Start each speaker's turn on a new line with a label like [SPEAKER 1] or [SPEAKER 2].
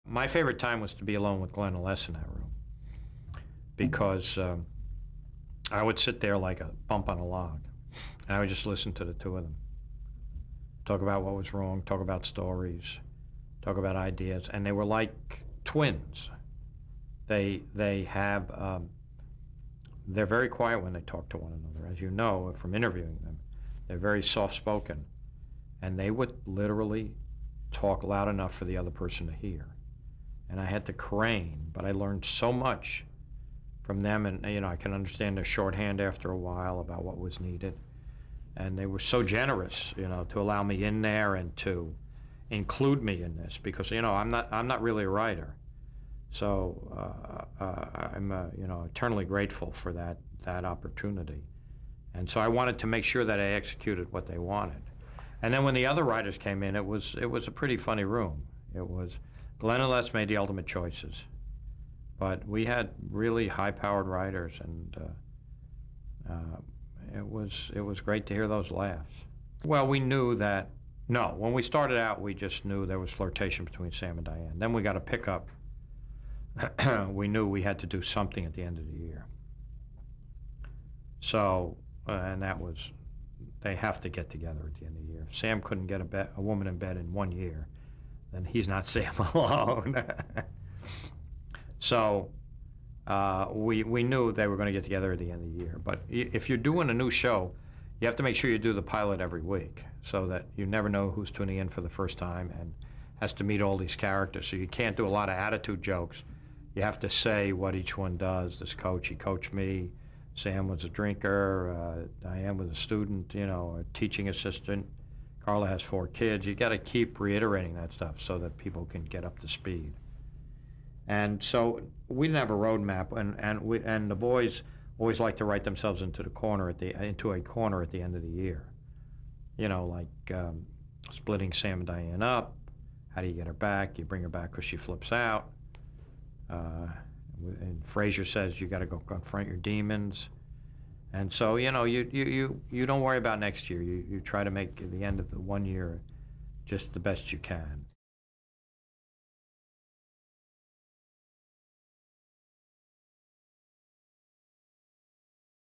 [SPEAKER 1] My favorite time was to be alone with Glenn and Les in that room because I would sit there like a bump on a log, and I would just listen to the two of them talk about what was wrong, talk about stories, talk about ideas, and they were like twins. They have they're very quiet when they talk to one another, as you know from interviewing them. They're very soft-spoken, and they would literally talk loud enough for the other person to hear. And I had to crane, but I learned so much from them, and I can understand their shorthand after a while about what was needed. And they were so generous, to allow me in there and to include me in this because I'm not really a writer, so I'm eternally grateful for that opportunity. And so I wanted to make sure that I executed what they wanted. And then when the other writers came in, it was a pretty funny room. It was Glenn and Les made the ultimate choices, but we had really high-powered writers, and it was great to hear those laughs. Well, we knew that. No, when we started out, we just knew there was flirtation between Sam and Diane. Then we got a pickup. We knew we had to do something at the end of the year. So, and that was, they have to get together at the end of the year. If Sam couldn't get a woman in bed in 1 year, then he's not Sam alone. So we knew they were going to get together at the end of the year. But if you're doing a new show, you have to make sure you do the pilot every week so that you never know who's tuning in for the first time and has to meet all these characters. So you can't do a lot of attitude jokes. You have to say what each one does. This coach, he coached me. Sam was a drinker. Diane was a student, a teaching assistant. Carla has 4 kids. You got to keep reiterating that stuff so that people can get up to speed. And so we didn't have a roadmap, and the boys always like to write themselves into a corner at the end of the year. Like splitting Sam and Diane up. How do you get her back? You bring her back because she flips out. And Frazier says you got to go confront your demons. And so you don't worry about next year. You try to make the end of the 1 year just the best you can.